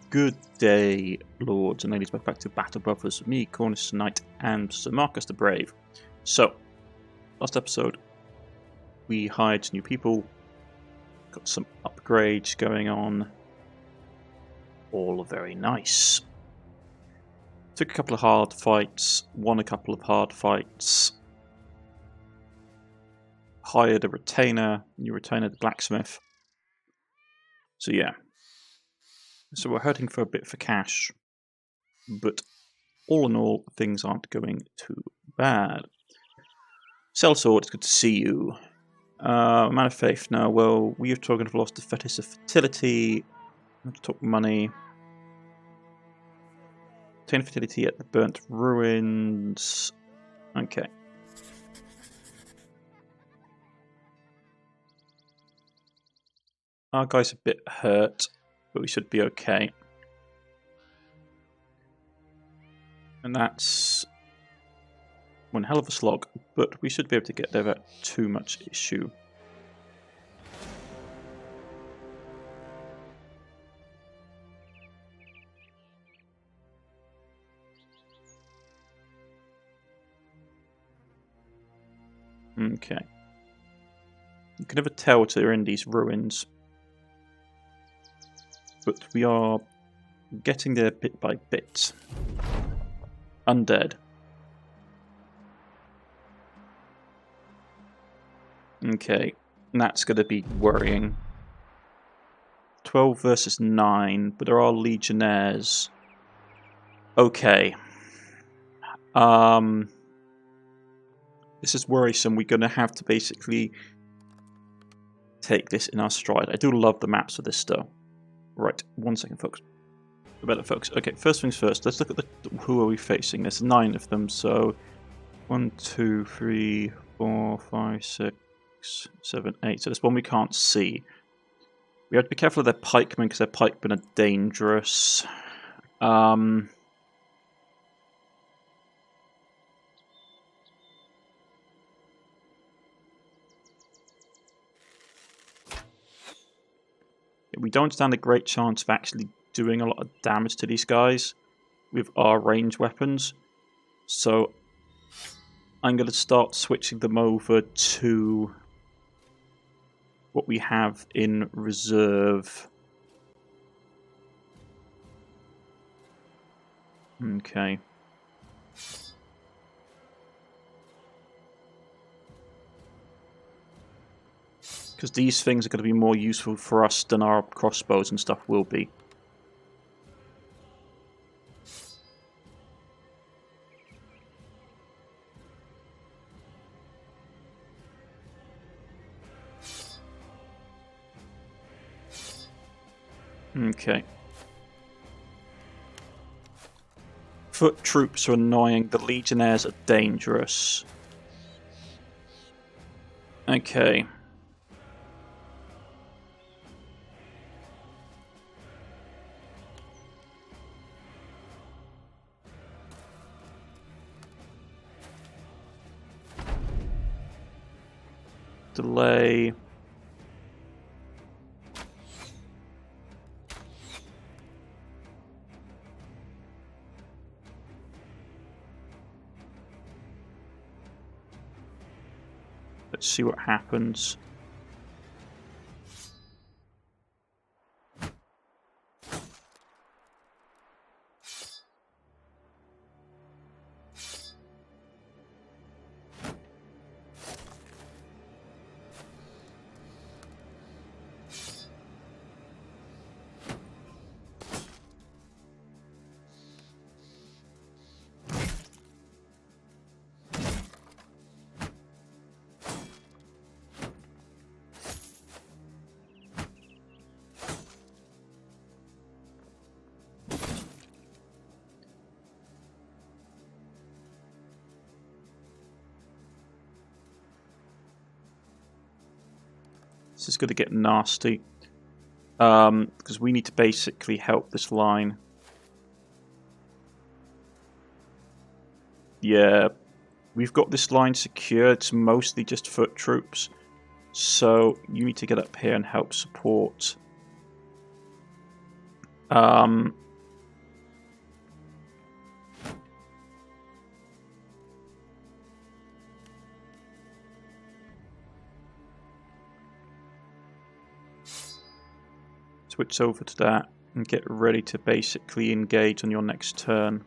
Good day, lords and ladies. Welcome back to Battle Brothers with me, Cornish-Knight, and Sir Marcus the Brave. So, last episode, we hired new people, got some upgrades going on, all very nice. Took a couple of hard fights, won a couple of hard fights, hired a retainer, new retainer, the blacksmith. So yeah. So we're hurting for a bit for cash, but all in all, things aren't going too bad. Sellsword, it's good to see you. Man of Faith, now, well, we have talking of lost the fetish of fertility. I have to talk money. Obtain fertility at the burnt ruins. Okay. Our guy's a bit hurt, but we should be okay. And that's one hell of a slog, but we should be able to get there without too much issue. Okay. You can never tell till you're in these ruins. But we are getting there bit by bit. Undead. Okay, and that's going to be worrying. 12 versus 9, but there are legionnaires. Okay. This is worrisome. We're going to have to basically take this in our stride. I do love the maps of this though. Right, 1 second, folks. Better, folks. Okay, first things first. Let's look at who are we facing. There's 9 of them, so 1, 2, 3, 4, 5, 6, 7, 8. So there's one we can't see. We have to be careful of their pikemen because their pikemen are dangerous. We don't stand a great chance of actually doing a lot of damage to these guys with our range weapons. So I'm going to start switching them over to what we have in reserve. Okay. Because these things are going to be more useful for us than our crossbows and stuff will be. Okay. Foot troops are annoying. The legionnaires are dangerous. Okay. Delay. Let's see what happens. This is going to get nasty. Because we need to basically help this line. Yeah, we've got this line secured. It's mostly just foot troops. So you need to get up here and help support. Um, switch over to that and get ready to basically engage on your next turn.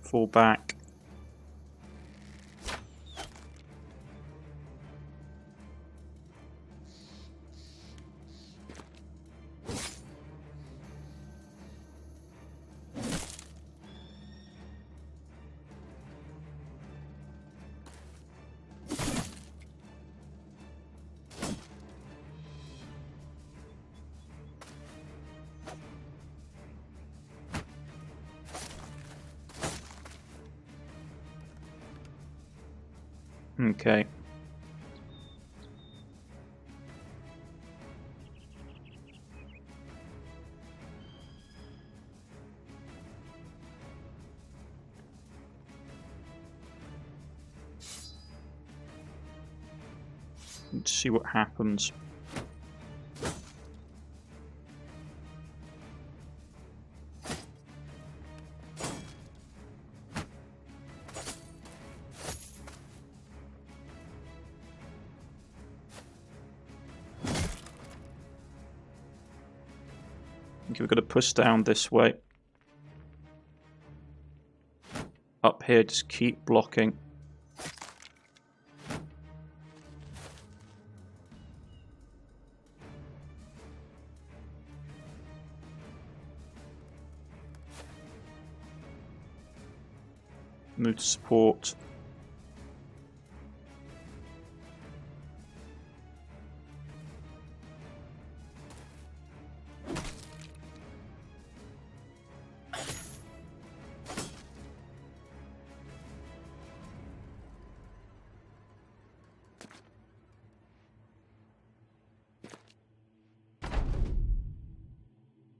Fall back. Okay. Let's see what happens. Okay, we're going to push down this way. Up here, just keep blocking. Move to support.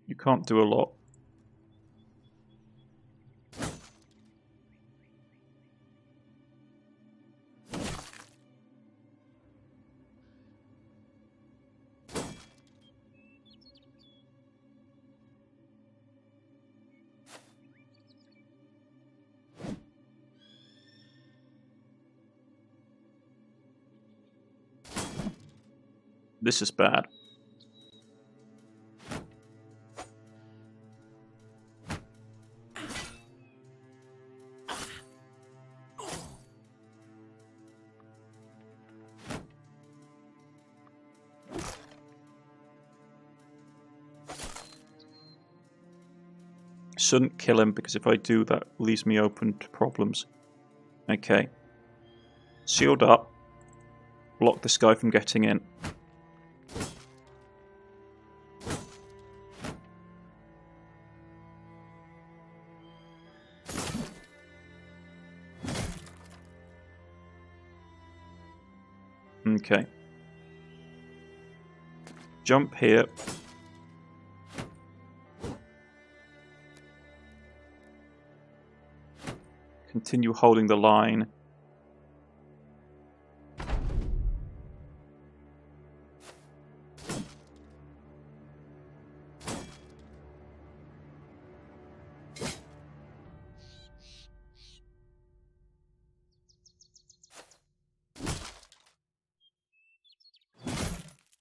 You can't do a lot. This is bad. Shouldn't kill him, because if I do, that leaves me open to problems. Okay. Shield up. Block this guy from getting in. Okay. Jump here. Continue holding the line.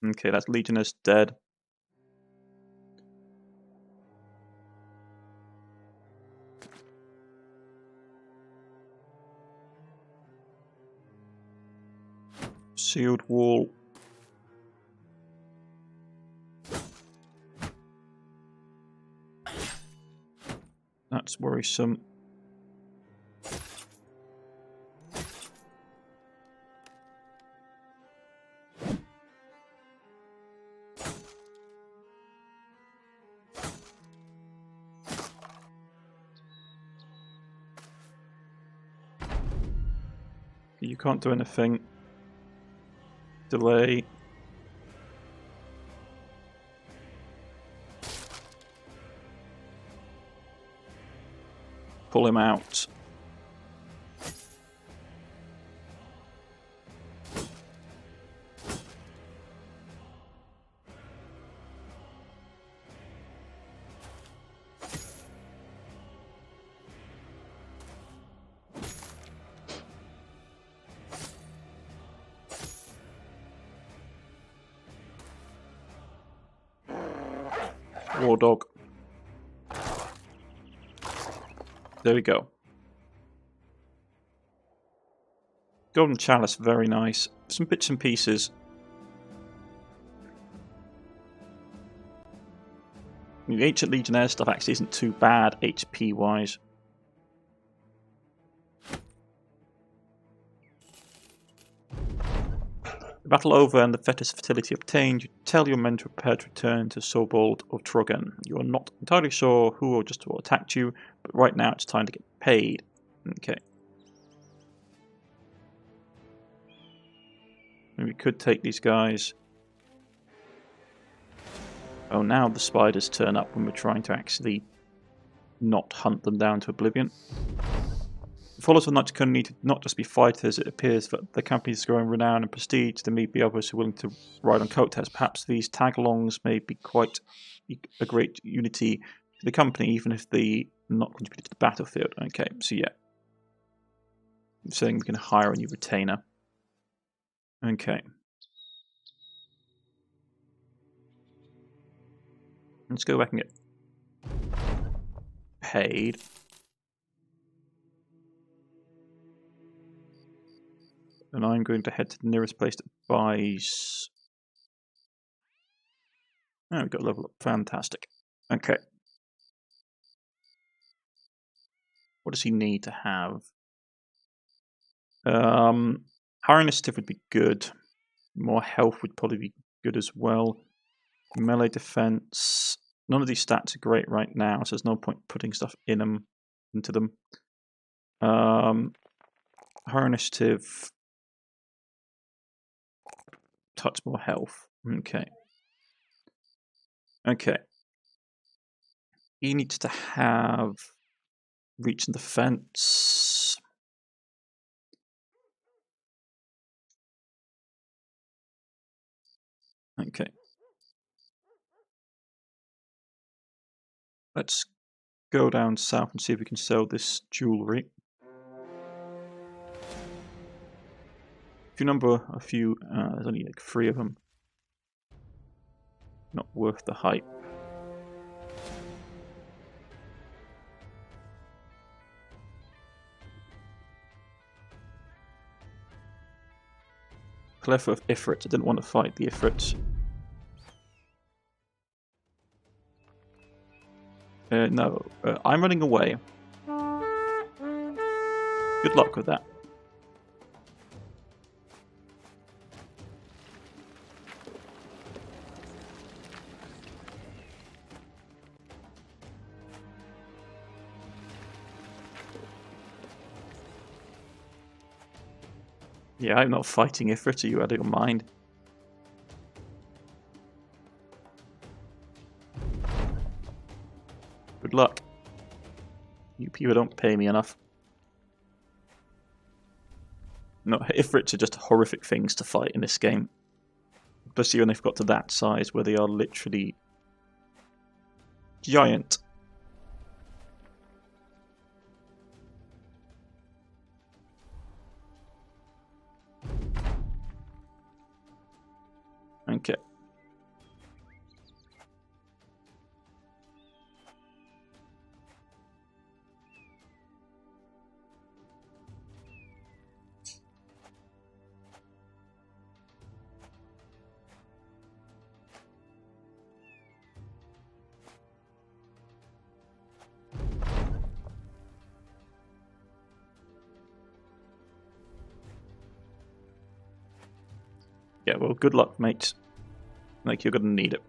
Okay, that's Legionist dead. Sealed wall. That's worrisome. You can't do anything. Delay. Pull him out. War dog. There we go. Golden Chalice, very nice. Some bits and pieces. The Ancient Legionnaire stuff actually isn't too bad HP wise. The battle over and the Thetis fertility obtained, you tell your men to prepare to return to Sobald of Trogan. You are not entirely sure who or just what attacked you, but right now it's time to get paid. Okay. And we could take these guys. Oh, now the spiders turn up when we're trying to actually not hunt them down to oblivion. The followers of Knights need to not just be fighters. It appears that the company is growing renown and prestige. There may be others who are willing to ride on coattails. Perhaps these tag-alongs may be quite a great unity to the company, even if they not contributed to the battlefield. Okay, so yeah. I'm saying we can hire a new retainer. Okay. Let's go back and get paid. And I'm going to head to the nearest place that buys... Oh, we've got a level up. Fantastic. Okay. What does he need to have? Higher initiative would be good. More health would probably be good as well. Melee defense. None of these stats are great right now, so there's no point putting stuff into them. Higher initiative. Touch more health. Okay. Okay. He needs to have reach and defense. Okay. Let's go down south and see if we can sell this jewellery. If you number a few, there's only like 3 of them. Not worth the hype. Clever of Ifrit. I didn't want to fight the Ifrits. No, I'm running away. Good luck with that. Yeah, I'm not fighting Ifrit. Are you out of your mind? Good luck. You people don't pay me enough. No, Ifrits are just horrific things to fight in this game. Especially when they've got to that size where they are literally giant. Okay. Yeah, well, good luck, mate. Like, you're gonna need it.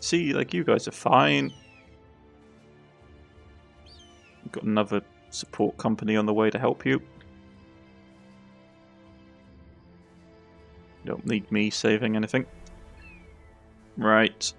See, like, you guys are fine. We've got another support company on the way to help you. You don't need me saving anything. Right.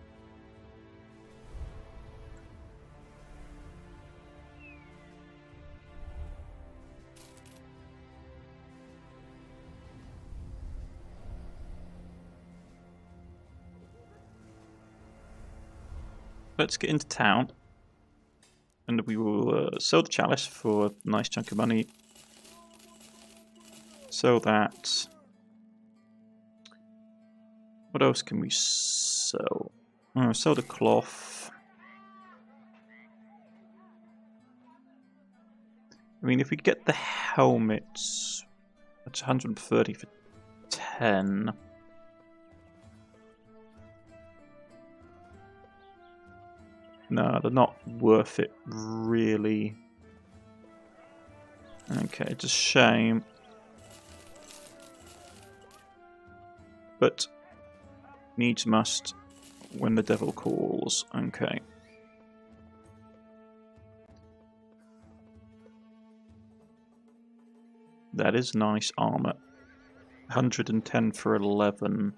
Let's get into town. And we will sell the chalice for a nice chunk of money. Sell that. What else can we sell? Sell the cloth. I mean, if we get the helmets, that's 130 for 10. No, they're not worth it, really. Okay, it's a shame. But needs must when the devil calls. Okay. That is nice armor. 110 for 11.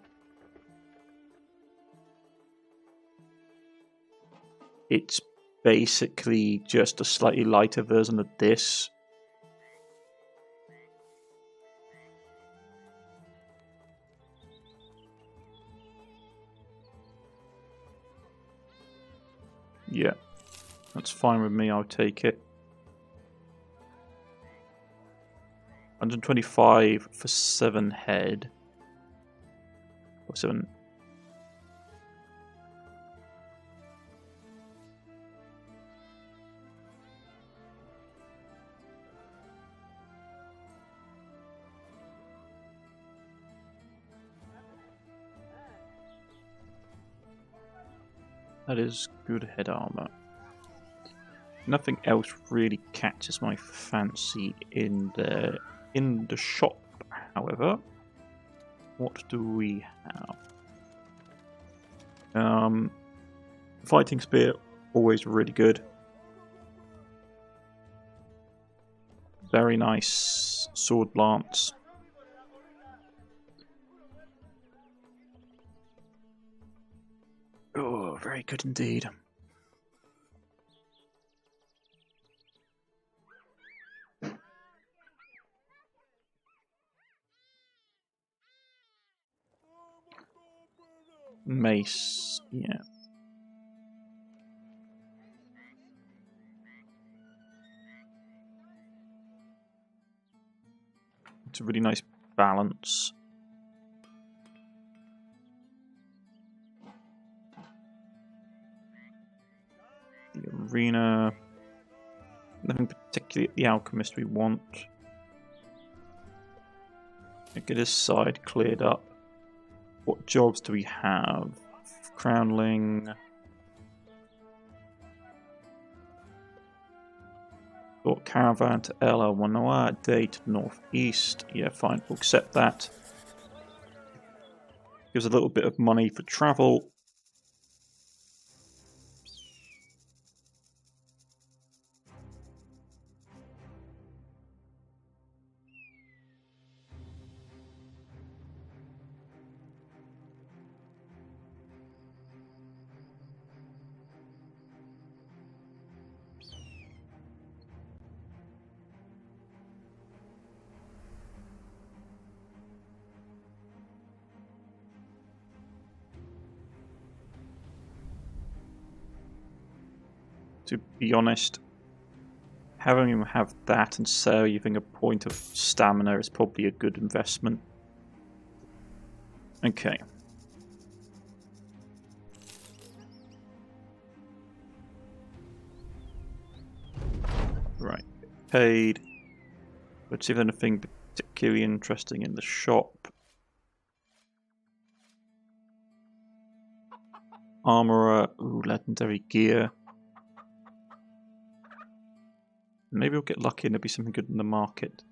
It's basically just a slightly lighter version of this. Yeah, that's fine with me, I'll take it. 125 for 7 head. Or 7. That is good head armor. Nothing else really catches my fancy in there. In the shop, however, what do we have? Fighting spear, always really good. Very nice sword lance. Oh, very good indeed. Mace, yeah. It's a really nice balance. The arena. Nothing particularly at the alchemist we want. Get his side cleared up. What jobs do we have? Crownling. Got caravan to Ella, Wanoa, day to northeast. Yeah, fine, we'll accept that. Gives a little bit of money for travel. To be honest, having him have that and saving a point of stamina is probably a good investment. Okay. Right. Paid. Let's see if there's anything particularly interesting in the shop. Armorer. Ooh, legendary gear. Maybe we'll get lucky and there'll be something good in the market.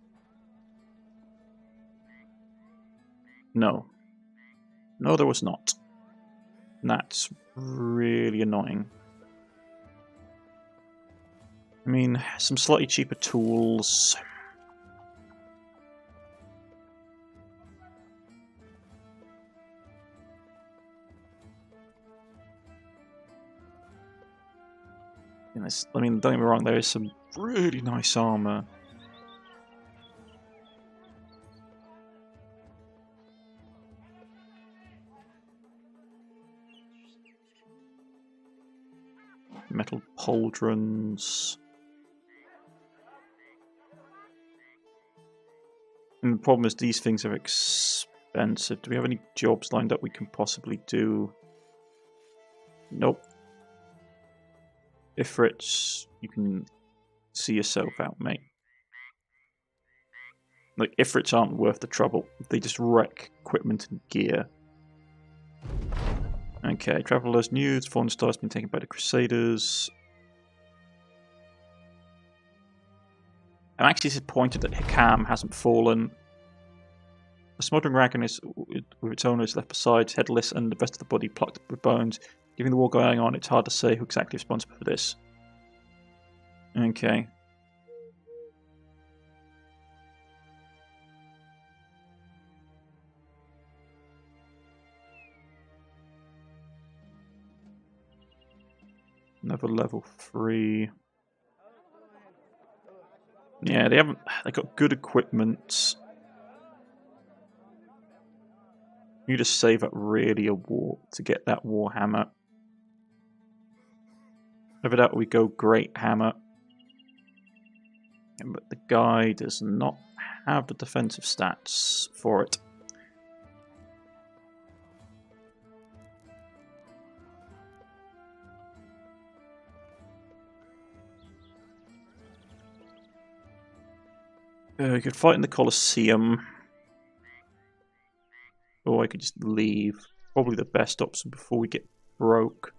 No. No, there was not. That's really annoying. I mean, some slightly cheaper tools. I mean, don't get me wrong, there is some really nice armor. Metal pauldrons. And the problem is these things are expensive. Do we have any jobs lined up we can possibly do? Nope. Ifrits, you can see yourself out, mate. Like, Ifrits aren't worth the trouble. They just wreck equipment and gear. Okay, Traveller's news. Fallen Star has been taken by the Crusaders. I'm actually disappointed that Xcom hasn't fallen. The smoldering wagon is, with its owner, is left beside, headless, and the rest of the body plucked with bones. Given the war going on, it's hard to say who exactly is responsible for this. Okay. Another level 3. Yeah, they got good equipment. You just save up really a war to get that warhammer. Over that we go great hammer. But the guy does not have the defensive stats for it. We could fight in the Colosseum. Or I could just leave. Probably the best option before we get broke.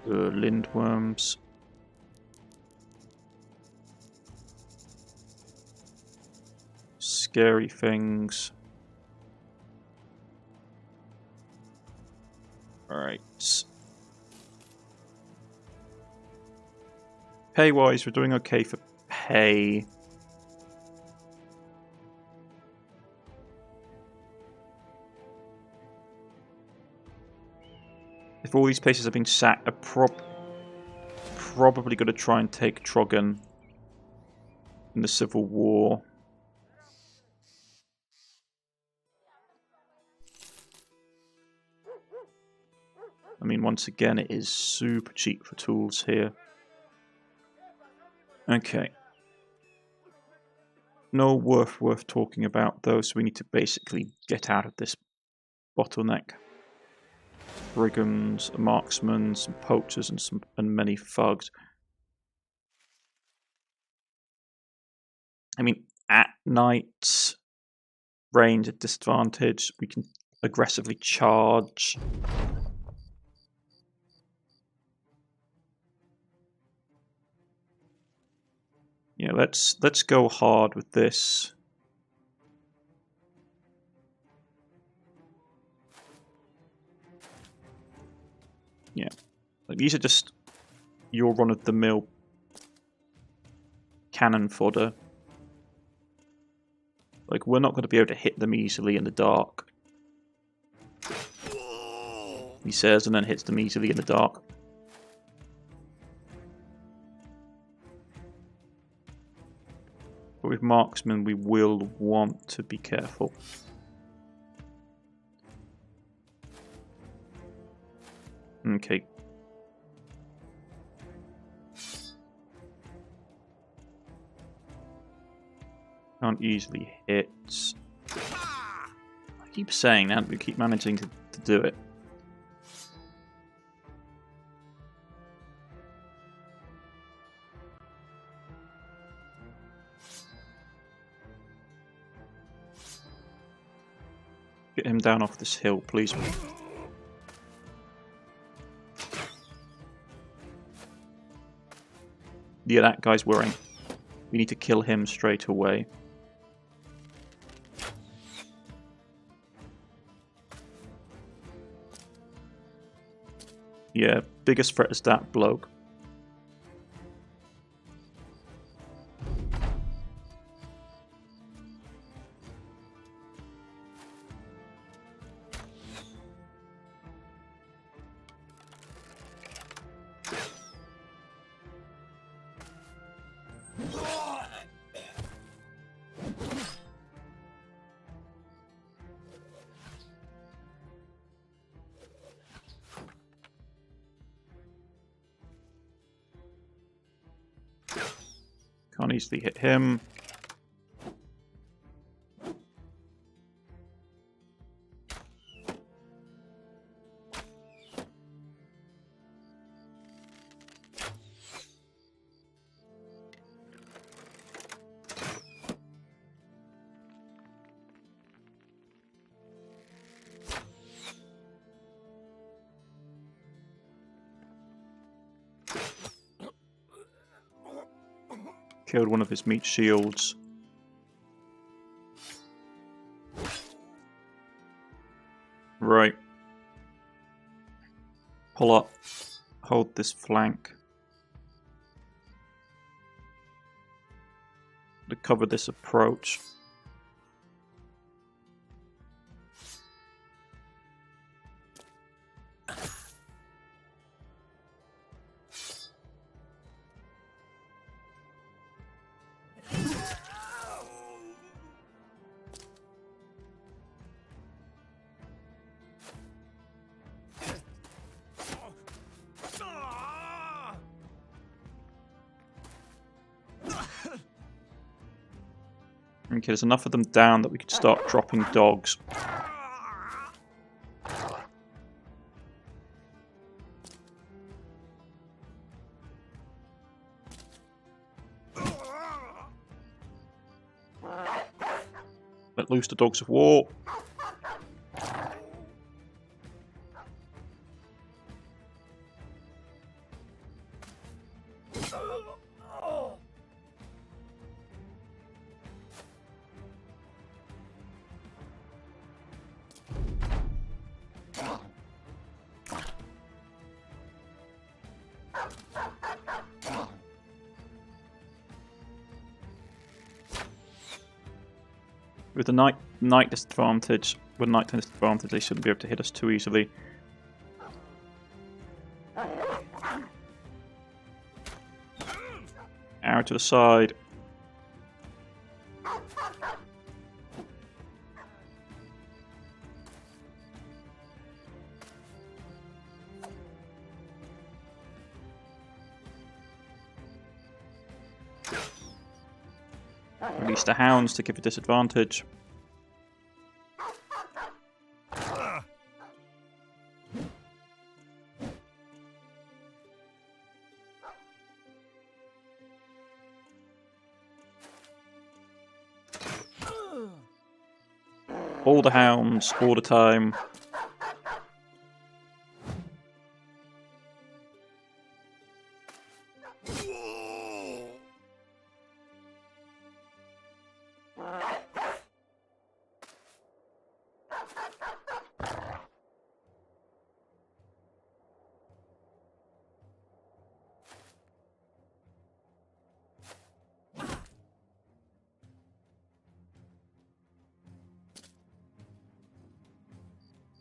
Lindworms. Scary things. Alright. Pay-wise, we're doing okay for pay. If all these places have been sacked, I'm probably going to try and take Trogan in the Civil War. I mean, once again, it is super cheap for tools here. Okay. No worth talking about, though, so we need to basically get out of this bottleneck. Brigands, marksmen, some poachers, and many thugs. I mean, at night, range at disadvantage, we can aggressively charge. Yeah, let's go hard with this. Yeah, like these are just your run-of-the-mill cannon fodder. Like, we're not going to be able to hit them easily in the dark. He says, and then hits them easily in the dark. But with marksmen, we will want to be careful. Okay. Can't easily hit. I keep saying that, we keep managing to do it. Get him down off this hill, please. Yeah, that guy's worrying. We need to kill him straight away. Yeah, biggest threat is that bloke. Can't easily hit him. Killed one of his meat shields. Right. Pull up. Hold this flank. To cover this approach. Okay, there's enough of them down that we can start dropping dogs. Let loose the dogs of war. With the knight disadvantage, with knight disadvantage, they shouldn't be able to hit us too easily. Arrow to the side. Release the hounds to give a disadvantage. All the hounds, all the time.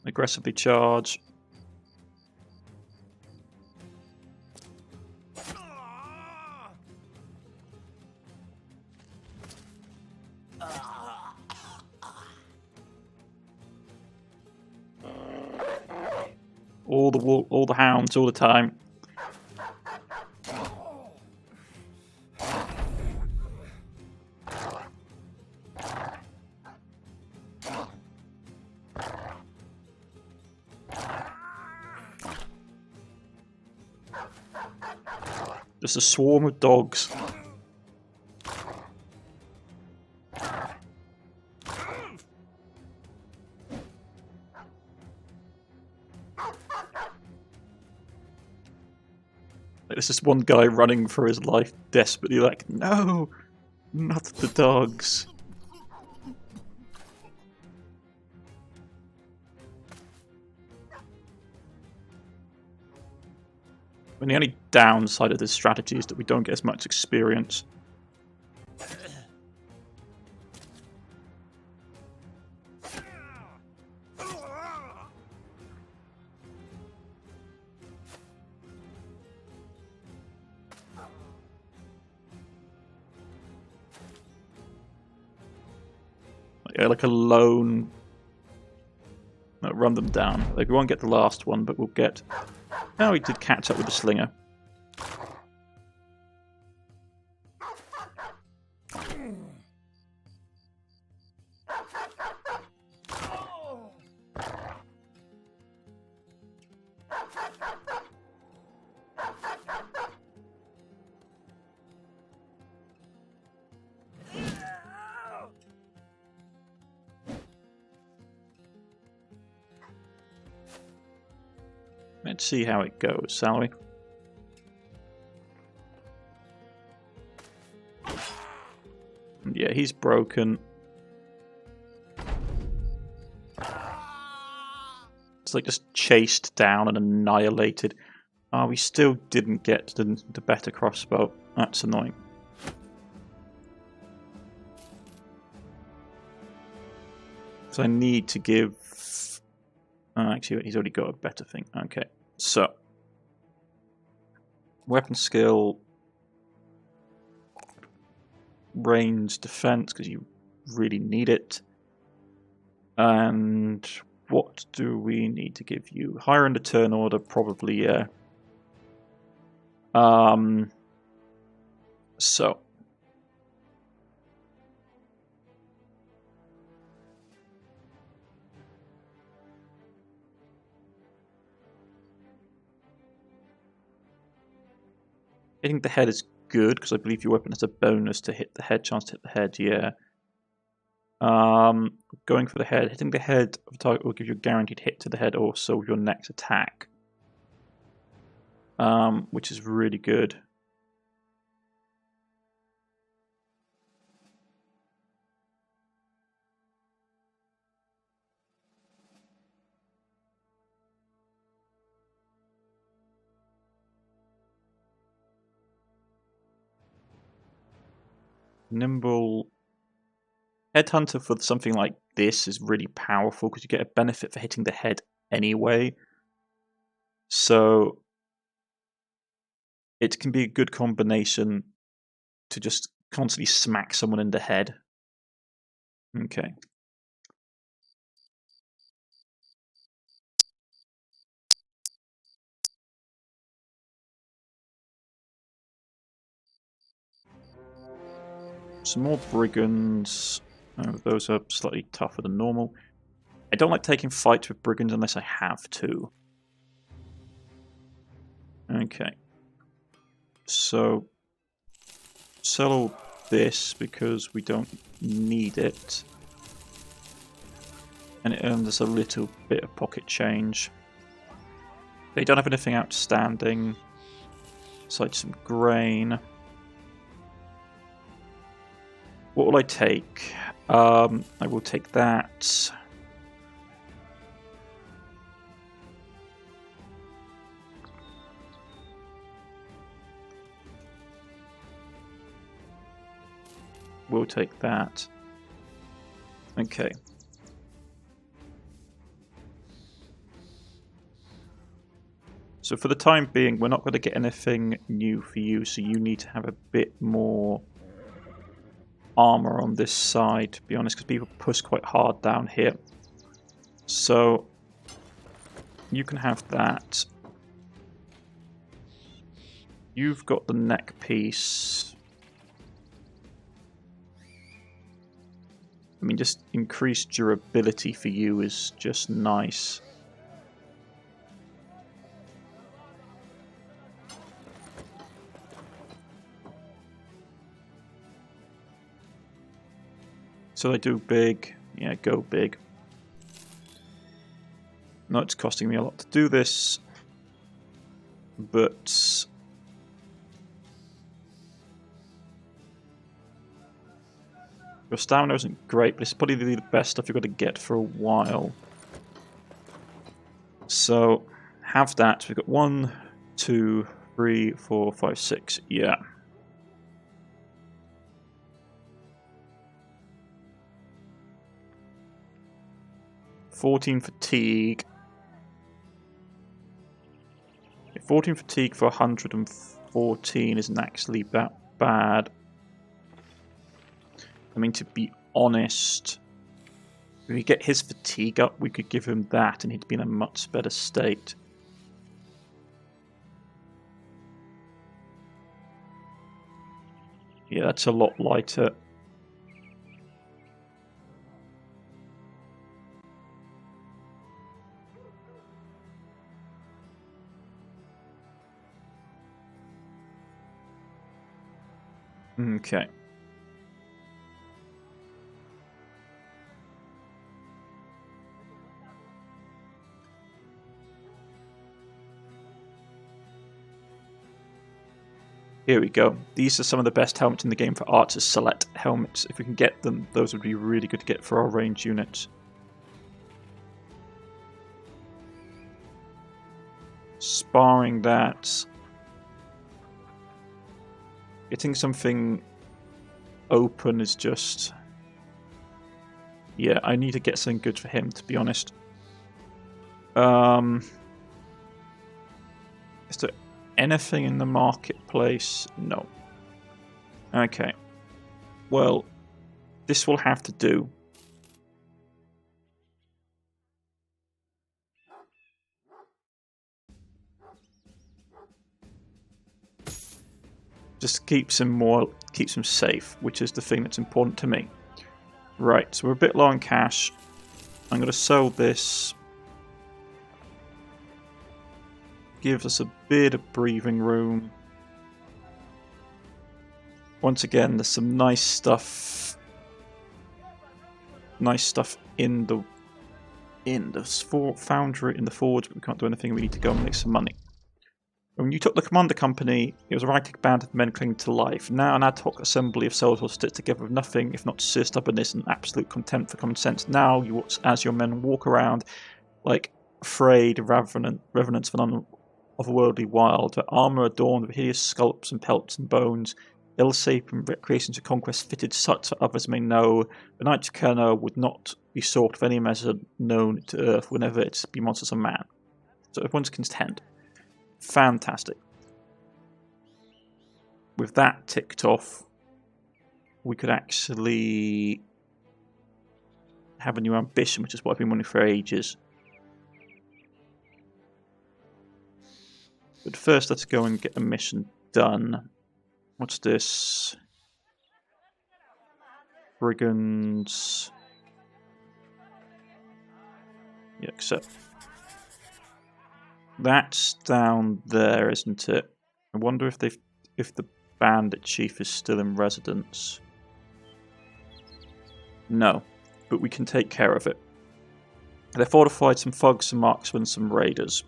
Aggressively charge. All the hounds, all the time. Just a swarm of dogs. There's just one guy running for his life, desperately like, no, not the dogs. And the only downside of this strategy is that we don't get as much experience. Yeah, like a lone... No, run them down. Like, we won't get the last one, but we'll get... Oh, we did catch up with the slinger. Let's see how it goes, shall we? Yeah, he's broken. It's like just chased down and annihilated. Ah, we still didn't get the better crossbow. That's annoying. So I need to give... actually, he's already got a better thing. Okay, so... Weapon skill... Range defense, because you really need it. And what do we need to give you? Higher in the turn order, probably, yeah. So... Hitting the head is good, because I believe your weapon has a bonus to hit the head, chance to hit the head, yeah. Going for the head. Hitting the head of a target will give you a guaranteed hit to the head also with your next attack. Which is really good. Nimble... Headhunter for something like this is really powerful because you get a benefit for hitting the head anyway. So it can be a good combination to just constantly smack someone in the head. Okay. Some more brigands. Oh, those are slightly tougher than normal. I don't like taking fights with brigands unless I have to. Okay. So, sell all this because we don't need it. And it earns us a little bit of pocket change. They don't have anything outstanding. Besides some grain. What will I take? I will take that. We'll take that. Okay. So for the time being, we're not going to get anything new for you, so you need to have a bit more armor on this side, to be honest, because people push quite hard down here. So you can have that. You've got the neck piece. I mean, just increased durability for you is just nice. So I do big. Yeah, go big. No, it's costing me a lot to do this. But... your stamina isn't great, but it's probably the best stuff you're going to get for a while. So, have that. We've got 1, 2, 3, 4, 5, 6. Yeah. $14 fatigue. 14 fatigue for 114 isn't actually that bad. I mean, to be honest, if we get his fatigue up, we could give him that and he'd be in a much better state. Yeah, that's a lot lighter. Okay. Here we go. These are some of the best helmets in the game for archers. Select helmets. If we can get them, those would be really good to get for our range units. Sparring that. Getting something open is just... Yeah, I need to get something good for him, to be honest. Is there anything in the marketplace? No. Okay. Well, this will have to do. Just keeps him safe, which is the thing that's important to me. Right, so we're a bit low on cash. I'm going to sell this. Gives us a bit of breathing room. Once again, there's some nice stuff. Nice stuff in the foundry, in the forge, but we can't do anything. We need to go and make some money. When you took the Commander Company, it was a ragtag band of men clinging to life. Now an ad hoc assembly of souls will stick together with nothing, if not sheer stubbornness and absolute contempt for common sense. Now, you watch as your men walk around like frayed revenants of an otherworldly wild, their armour adorned with hideous sculpts and pelts and bones, ill-shapen recreations of conquest fitted such that others may know. The Knight's Colonel would not be sought of any measure known to Earth whenever it be monsters or man. So everyone's content. Fantastic. With that ticked off, we could actually have a new ambition, which is what I've been wanting for ages. But first, let's go and get a mission done. What's this? Brigands. Yeah, accept. That's down there, isn't it? I wonder if the bandit chief is still in residence. No, but we can take care of it. They fortified some thugs, some marksmen, some raiders.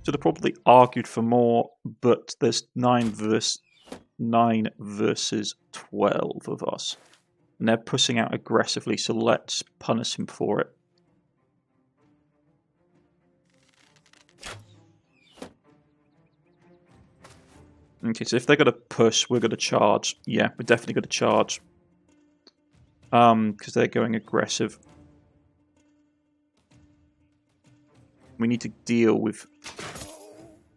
Should have probably argued for more, but there's 9 versus 12 of us. And they're pushing out aggressively, so let's punish him for it. Okay, so if they're going to push, we're going to charge. Yeah, we're definitely going to charge. Because they're going aggressive. We need to deal with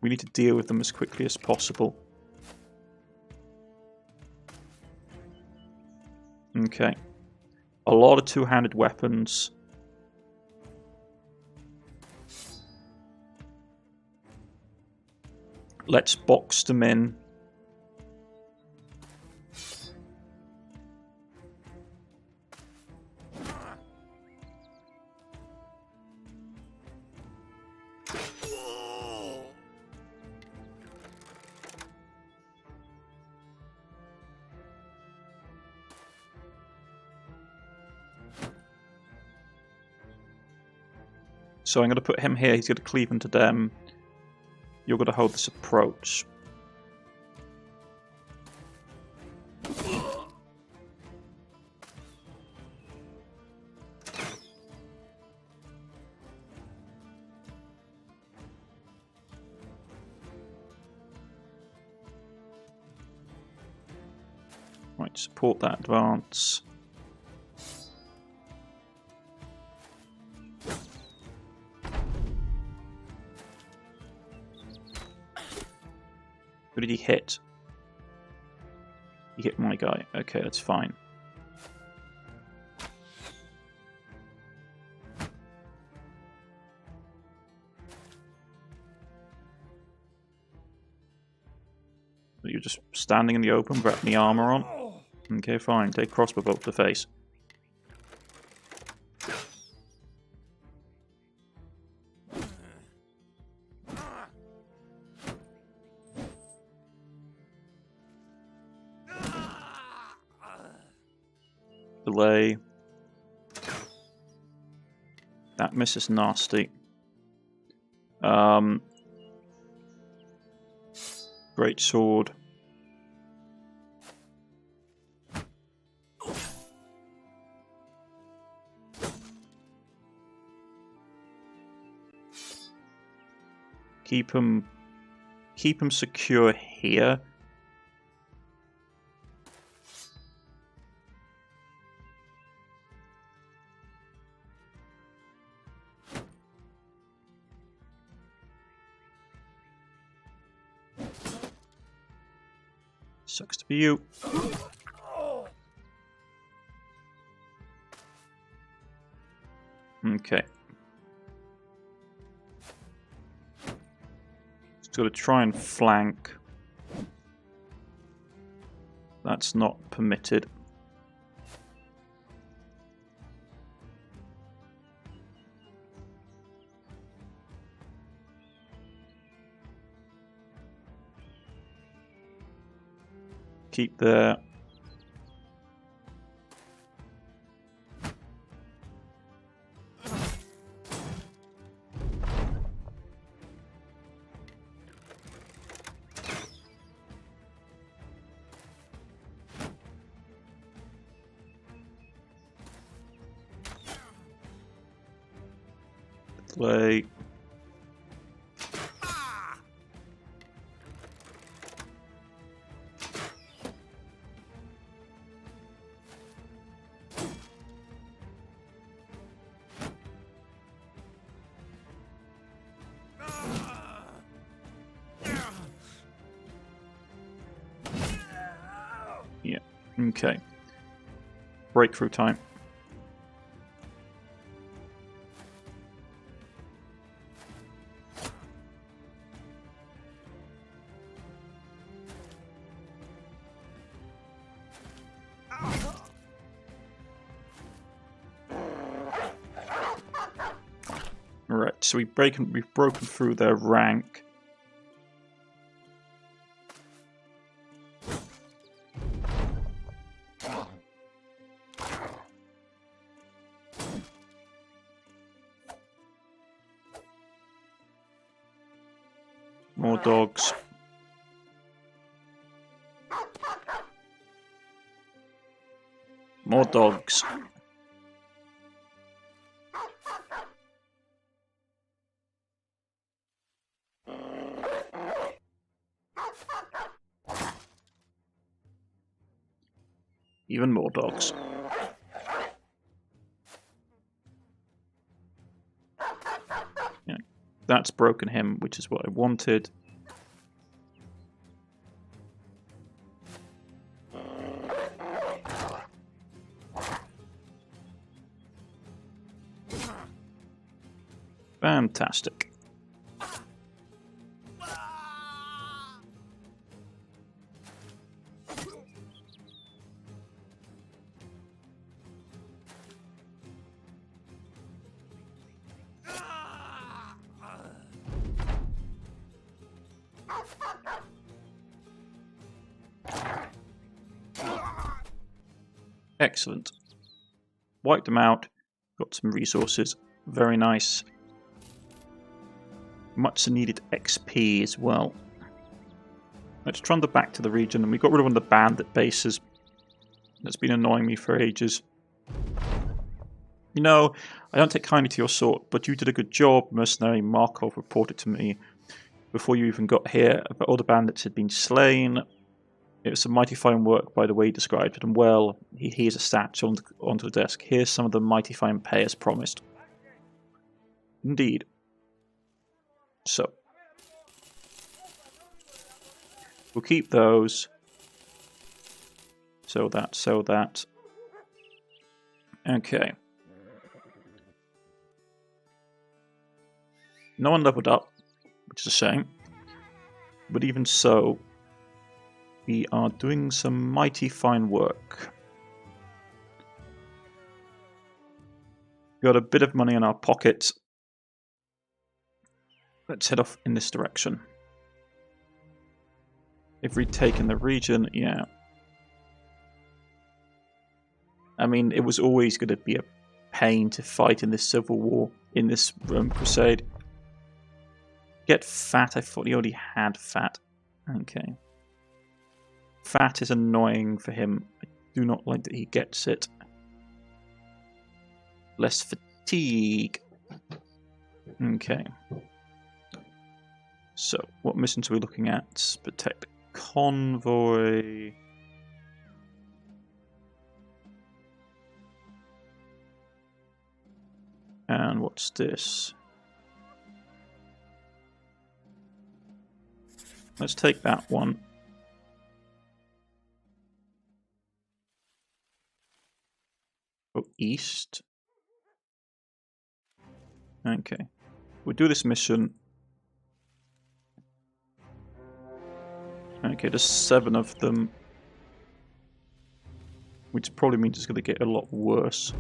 them as quickly as possible. Okay. A lot of two-handed weapons. Let's box them in. So I'm going to put him here. He's going to cleave into them. You're going to hold this approach. Right, support that advance. Who did he hit? He hit my guy. Okay, that's fine. You're just standing in the open, wrapping the armor on. Okay, fine. Take crossbow bolt to the face. Delay. That miss is nasty. Great sword. Keep him secure here. Sucks to be you. Okay. Just got to try and flank. That's not permitted. Keep there. Play. Yeah, okay. Breakthrough time. Right, so we've broken through their rank. More dogs. More dogs. Even more dogs. Yeah, that's broken him, which is what I wanted. Fantastic. Excellent. Wiped them out. Got some resources. Very nice. Much needed XP as well. Let's trundle back to the region, and we got rid of one of the bandit bases. That's been annoying me for ages. You know, I don't take kindly to your sort, but you did a good job. Mercenary Markov reported to me before you even got here, but all the bandits had been slain. It was some mighty fine work by the way he described it, and well, here's a stat onto the desk. Here's some of the mighty fine pay as promised. Indeed. So. We'll keep those. So that. Okay. No one leveled up, which is a shame. But even so, we are doing some mighty fine work. Got a bit of money in our pocket. Let's head off in this direction. If we'd taken the region, yeah. I mean, it was always going to be a pain to fight in this civil war, in this Rome crusade. Get fat, I thought he already had fat. Okay. Fat is annoying for him. I do not like that he gets it. Less fatigue. Okay. So, what missions are we looking at? Protect the convoy. And what's this? Let's take that one. Go east. Okay. We'll do this mission. Okay, there's 7 of them. Which probably means it's going to get a lot worse.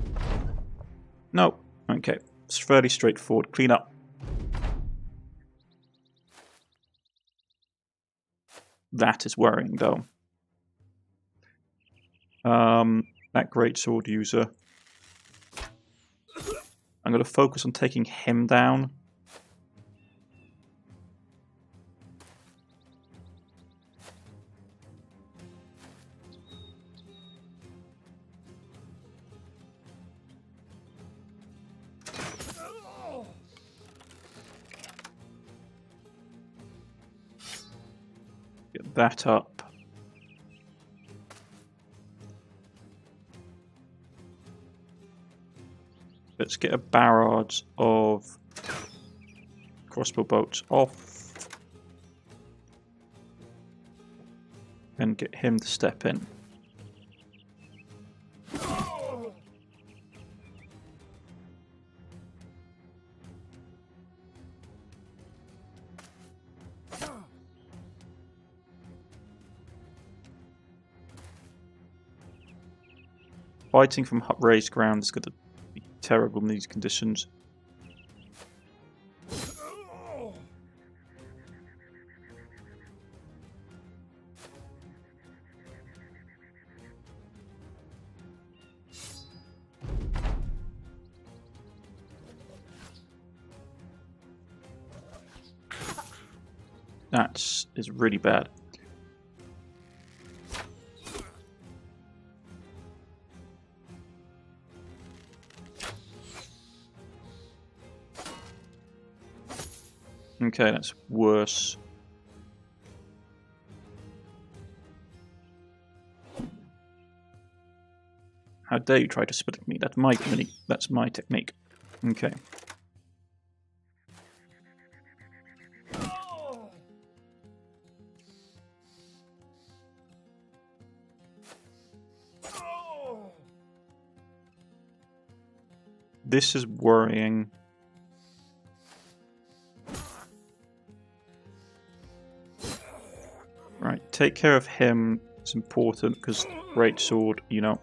No. Okay. It's fairly straightforward. Clean up. That is worrying, though. That greatsword user. I'm going to focus on taking him down. Get that up. Let's get a barrage of crossbow bolts off. And get him to step in. Fighting from raised ground is going to be terrible in these conditions. That is really bad. Okay, that's worse. How dare you try to split me? That's my technique. Okay. This is worrying. Right, take care of him. It's important because greatsword, you know.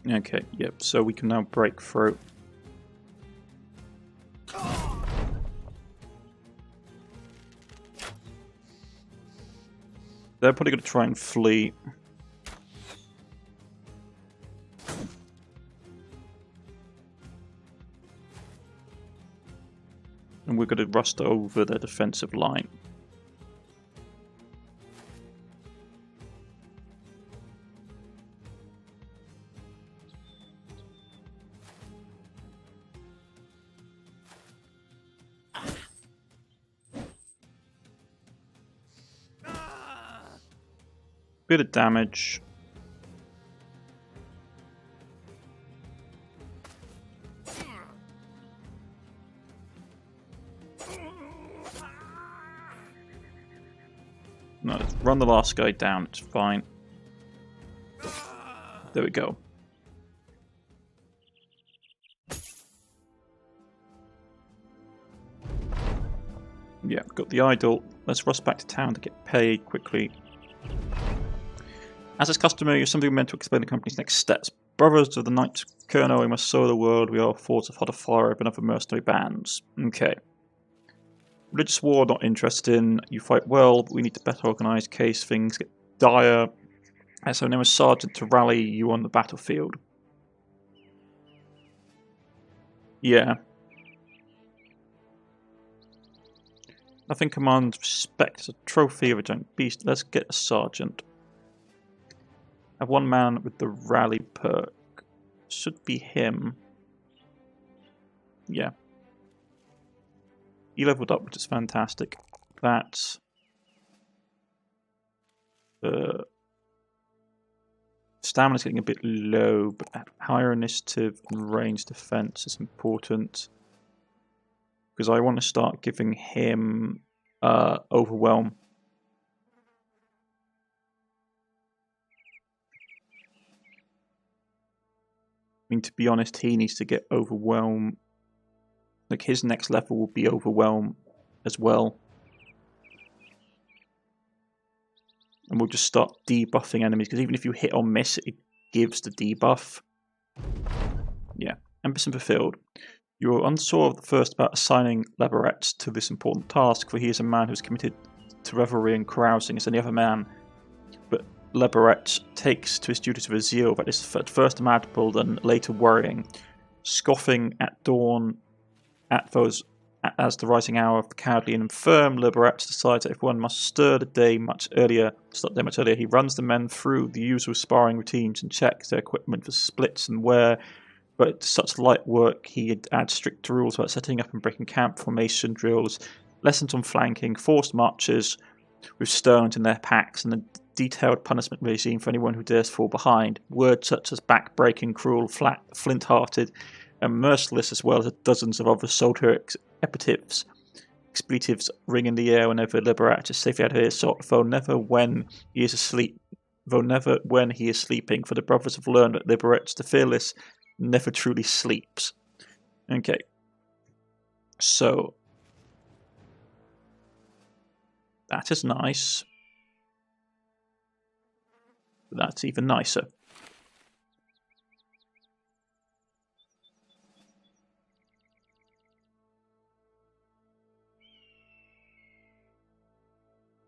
Okay, yep, so we can now break through. They're probably going to try and flee. And we're going to rust over their defensive line. Bit of damage. No, let's run the last guy down, it's fine. There we go. Yeah, got the idol. Let's rush back to town to get paid quickly. As is customary, you're simply meant to explain the company's next steps. Brothers of the Knight Colonel, we must sow the world. We are a force of hotter fire of other mercenary bands. Okay. Religious war, not interested in. You fight well, but we need to better organise case things get dire. So name a sergeant to rally you on the battlefield. Yeah. Nothing commands respect as a trophy of a giant beast. Let's get a sergeant. Have one man with the rally perk. Should be him. Yeah. He leveled up, which is fantastic. That's stamina's getting a bit low, but higher initiative and range defense is important. Because I want to start giving him overwhelm. I mean, to be honest, he needs to get overwhelm. Like, his next level will be overwhelm as well. And we'll just start debuffing enemies, because even if you hit or miss, it gives the debuff. Yeah, ambition fulfilled. You are unsure of the first about assigning Leverett to this important task, for he is a man who is committed to revelry and carousing as any other man. But Leverett takes to his duties with a zeal that is at first imaginable and later worrying, scoffing at dawn at those as the rising hour of the cowardly and infirm. Leverett decides that if one must start the day much earlier, he runs the men through the usual sparring routines and checks their equipment for splits and wear. But to such light work, he adds strict rules about setting up and breaking camp formation drills, lessons on flanking, forced marches with stones in their packs, and a detailed punishment regime for anyone who dares fall behind. Words such as back-breaking, cruel, flat, flint-hearted, and merciless, as well as dozens of other soldier expletives ring in the air whenever Liberat is safely out of earshot, though never when he is asleep. For the brothers have learned that Liberat the Fearless never truly sleeps. Okay. So that is nice. That's even nicer.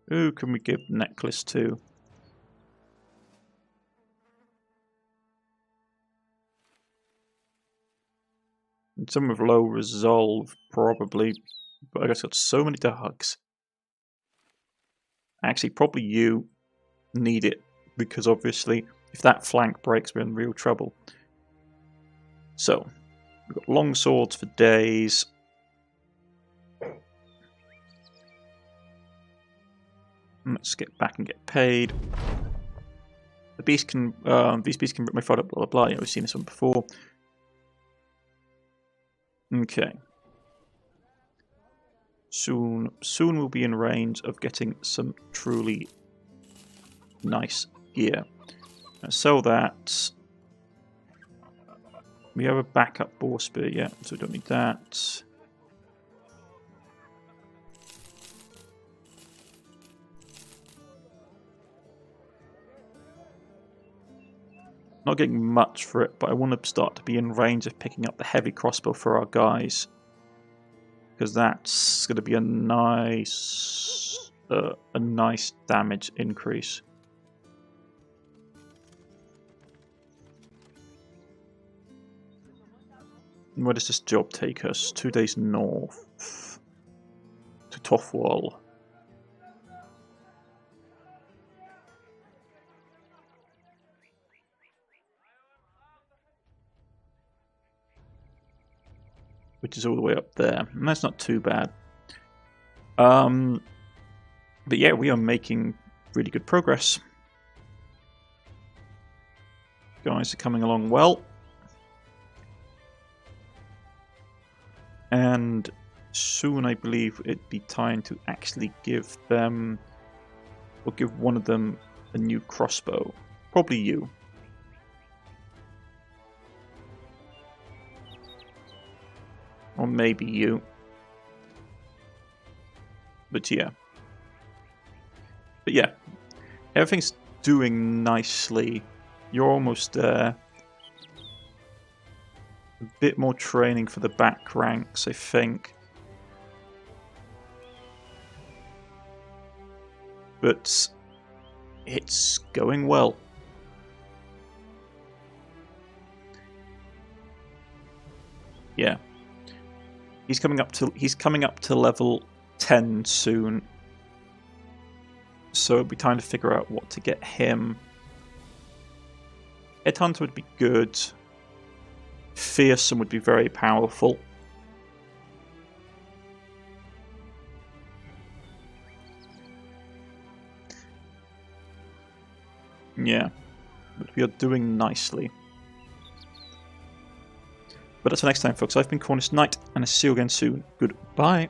Who can we give necklace to? And some with low resolve, probably. But I guess got so many dogs. Actually, probably you need it, because obviously, if that flank breaks, we're in real trouble. So, we've got long swords for days. Let's get back and get paid. The beast can, these beasts can rip my throat up, blah blah blah. Yeah, we've seen this one before. Okay. Soon we'll be in range of getting some truly nice gear. Let's sell that. We have a backup boar spear, yeah, so we don't need that. Not getting much for it, but I want to start to be in range of picking up the heavy crossbow for our guys. Because that's going to be a nice a nice damage increase. Where does this job take us? 2 days north to Tothwall. Which is all the way up there. And that's not too bad. But yeah, we are making really good progress. Guys are coming along well. And soon I believe it'd be time to actually give them, or give one of them a new crossbow. Probably you. Or maybe you. But yeah. But yeah. Everything's doing nicely. You're almost there. A bit more training for the back ranks, I think. But it's going well. Yeah. He's coming up to level 10 soon. So it'll be time to figure out what to get him. Headhunter would be good. Fearsome would be very powerful. Yeah. But we are doing nicely. But until next time, folks, I've been Cornish-Knight, and I'll see you again soon. Goodbye.